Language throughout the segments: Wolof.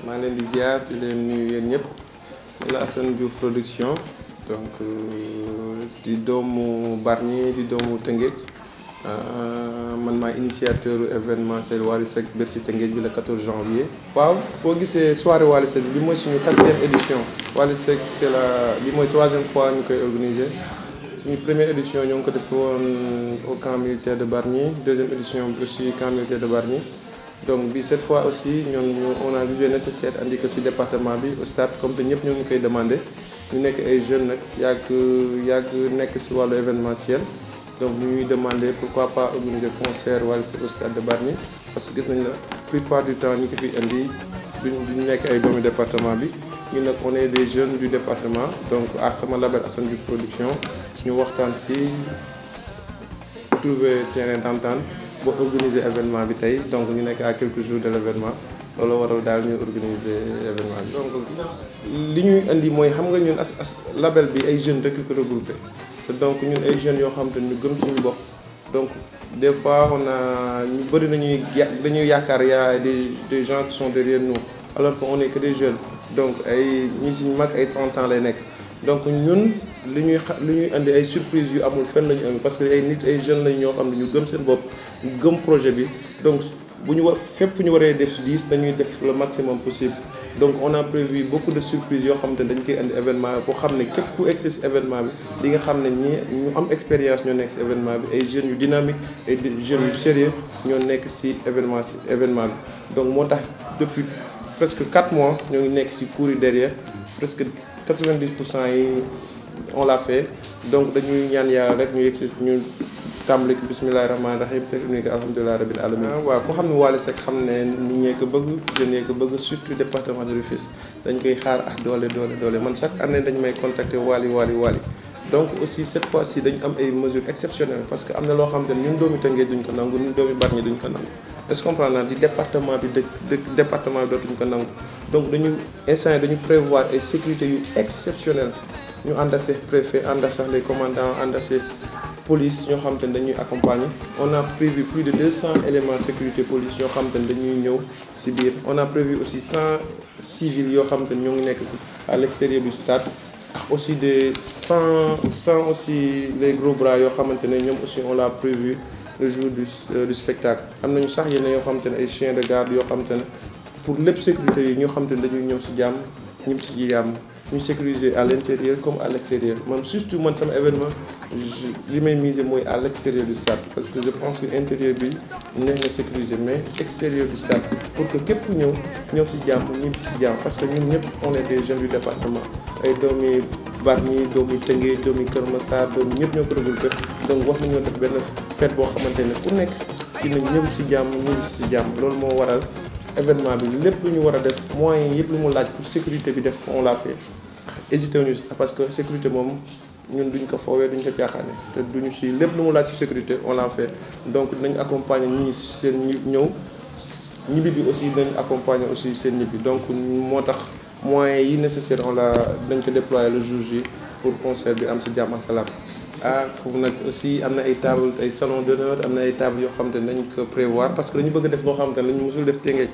maa ngi leen di ziar di leen nuyu yéen ñëpp la Assane Diouf production donc di doomu Bargny di doomu Tëngéej man maa initiateur événementiel Wally Seck Bercy Tëngéej bi le 14 janvier. waaw boo gisee soirée Wally Seck bi mooy suñu 4e édition Wally Seck bi mooy 3e fois ñu koy organiser suñu première édition ñoo ngi ko def woon au camp militaire de Bargny, 2e édition bi aussi camp militaire de Bargny. Donc cette fois aussi on a jugé nécessaire andi ko ci département bi au stade comme que ñëpp ñoo ngi koy demandé ñu nekk ay jeunes nag yàgg nekk ci wàllu événementiel donc ñu ñuy demandé pourquoi pas organiser concert Wally Seck au stade de Bargny parce que gis nañ la plupart du temps ñi ko fi indi duñu nekk ay doomu département bi ñu nag on est des jeunes du département donc à sama label Assane Diouf production ñu waxtaan ci trouver terrain d'entente boo organiser événement bi tey donc ñu nekk à quelques jours de l' événement loolu waral daal ñu organiser événement bi. donc li ñuy indi mooy xam nga ñun label bi ay jeunes rek ko regroupé te donc ñun ay jeunes yoo xam te ñu gëm suñu bopp donc des fois ñu bëri dañuy yaakaar y a des gens qui sont derrière nous alors que on est que des jeunes donc ay ñi si mag ay 30 ans lay nekk. donc ñun li ñuy indi ay surprise yu amul fenn la ñu am parce que ay jeunes lañ ñoo xam ne ñu gëm seen bopp ñu gëm projet bi donc bu ñu fépp fu ñu waree def 10 dañuy def le maximum possible. donc on a prévu beaucoup de surprises yoo xamante ne dañ koy indi événement boo xam ne képp ku egg si événement bi di nga xam ne ñu am expérience ñoo nekk si événement bi ay jeunes yu dynamique ay jeunes yu sérieux ñoo nekk si événement bi donc moo tax depuis presque 4 mois ñoo ngi nekk si cours yi derrière presque 90% yi on l'a fait donc dañuy ñaan yàlla rek ñu yegg si ñu tàmbali ko bismillahi rahmaani rahim te ni ko alhamdulilah rabbil alamin. waaw ku xam ne Wally Seck xam ne nit ñee ko bëgg jeunes yee ko bëgg surtout département de Rufisque dañ koy xaar doole man chaque année dañ may contacter Wally donc aussi cette fois-ci dañu am ay mesures exceptionnelles parce que am na loo xam te ne ñun doomi Tëngéej duñ ko nangu ñun doomi Bargny duñ ko nangu est-ce que comprendre naa di département bi département bi dootuñ ko nangu donc dañu prévoir ay sécurité yu exceptionnelles ñu ànd ak préfet ànd ak les commandants ànd ak police ñoo xam te ne dañuy accompagner on a prévu plus de 200 éléments sécurité police yoo xam te ne dañuy ñëw ci biir on a prévu aussi 100 civils yoo xam te ne ñoo ngi nekk ci à l'extérieur du stade ak aussi des 100 aussi les gros bras yoo xamante ne ñoom aussi on l'a prévu le jour du spectacle. am nañu sax yenn yoo xamante ne ay chiens de garde yoo xamante ne pour lépp sécurité yi ñoo xamante ne dañuy ñëw ci jàmm ñëpp ci jàmm ñu sécuriser à l'intérieur comme à l'extérieur man surtout man sama événement li may miser mooy à l'extérieur du stade parce que je pense que intérieur bi neex na sécuriser mais extérieur du stade pour que képp ku ñëw ci jàmm ñibbi ci jàmm parce que ñun ñëpp on est des jeunes du département ay doomi Bargny doomi Tëngéej doomi Kër Massar doomi ñëpp ñoo ko regroupé donc wax nañoo def benn fête boo xamante ne ku nekk dina ñëw ci jàmm ñibbi ci jàmm loolu moo waral événement bi lépp lu ñu war a def moyens yëpp lu mu laaj pour sécurité bi def ko on l'a fait hésité wuñu parce que sécurité moom ñun duñ ko foowee duñ ko caaxaane te duñu ci lépp lu mu laaj ci sécurité on l'a fait donc dinañ accompagner nit ñi seen ñëw ñibbi bi aussi dinañ accompagner aussi seen ñibbi donc moo tax moyens yi nécessaire dañ ko déployer le jour J pour concert bi am ci jàmm ak salaam. foofu nag aussi am na ay table ay salon d'honneur am na ay table yoo xamante ne dañ ko prévoir parce que dañu bëgg def loo xamante ne lañu mësul def Tëngéej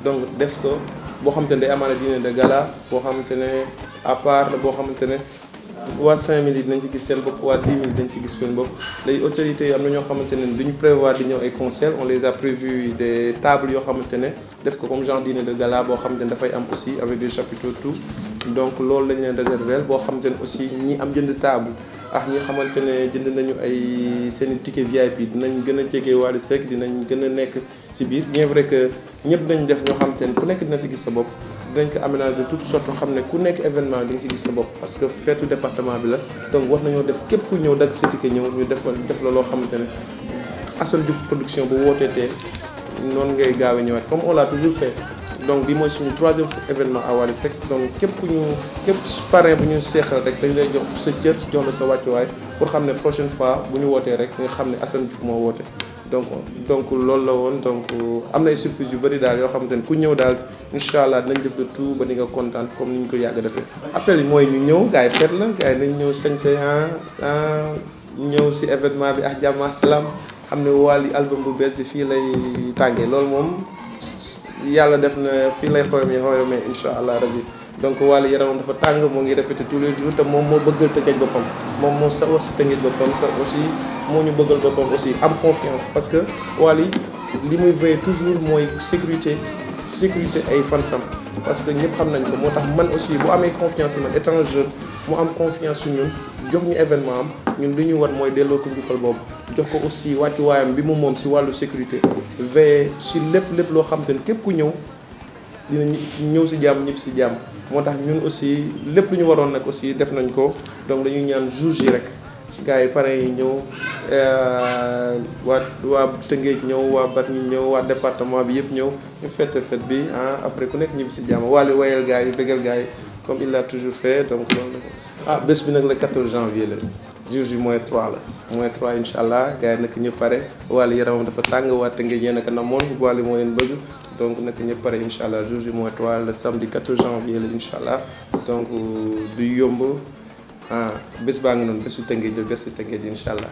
donc def ko boo xamante ne day amaana dîner de gala boo xamante ne à part la boo xamante ne waa 5000 yi dinañ ci gis seen bopp waa 10 000 dañ ci gis seen bopp les autorités yi am na ñoo xamante ne duñu prévoir di ñëw ay concert on les a prévu des tables yoo xamante ne def ko comme genre dîner de gala boo xamante ne dafay am aussi avec des chapiteaux tout donc loolu lañ leen réserver boo xamante ne aussi ñi am jënd table ñi xamante ne jënd nañu ay seen ticket VIP dinañ gën a jege Wally Seck dinañ gën a nekk ci biir bien vrai que ñëpp dañ def ñoo xamante ne ku nekk dina ci gis sa bopp dinañ ko aménager de toute sorte xam ne ku nekk événement di nga ci gis sa bopp parce que feetu département bi la donc war nañoo def képp ku ñëw dagg sa ticket ñëw ñu def la loo xamante ne Assane Diouf production bu wooteetee noonu ngay gaaw a ñëwaat comme on l'a toujours fait donc bi mooy suñu 3e événement à Wally Seck donc képp parrain bu ñu seexal rek dañ lay jox sa cër jox la sa wàccuwaay pour xam ne prochaine fois bu ñu wootee rek nga xam ne Assane Diouf moo woote donc loolu la woon donc am na ay surprise yu bëri daal yoo xamante ne ku ñëw daal incha allah dinañ def le tout ba di nga kontaan comme ni ñu ko yàgg defee. appel yi mooy ñu ñëw gars yi fête la gars yi nañ ñëw sañse ñëw si événement bi ak jàmm ak salaam xam ne Wally album bu bees bi fii lay tàngee loolu moom yàlla def na fii lay xoyomee incha allah rabbi donc Wally yaramam dafa tàng moo ngi répété tous les jours te moom moo bëggal Tëngéej boppam moom moo sawar si Tëngéej boppam te aussi moo ñu bëggal boppam aussi am confiance parce que Wally li muy veillé toujours mooy sécurité ay fansam parce que ñëpp xam nañ ko moo tax man aussi bu amee confiance yi man étant jeune mu am confiance su ñun jox ñu événement am ñun li ñu war mooy delloo ko njukkal boobu jox ko aussi wàccuwaayam bi mu moom si wàllu sécurité veillé si lépp loo xam te ne képp ku ñëw dina ñëw si jàmm ñëpp si jàmm moo tax ñun aussi lépp lu ñu waroon nag aussi def nañ ko donc dañuy ñaan jours yi rek gars yi parrain yi ñëw waa Tëngéej ñëw waa Bargny ñëw waa département bi yëpp ñëw ñu fête bi après ku nekk ñibbi si jàmm Wally wayal gars yi bégal gars yi comme il l'a toujours fait donc loolu bés bi nag le 14 janvier la jour ji -3 la -3 incha allah gars yi nag ñu pare Wally yaramam dafa tàng waa Tëngéej yéen a namoon Wally moo leen bëgg donc nag ñëpp pare incha allah jour ji -3 le samedi 14 janvier la incha allah donc du yomb bés baa ngi noonu bésu Tëngéej la bésu Tëngéej incha allah.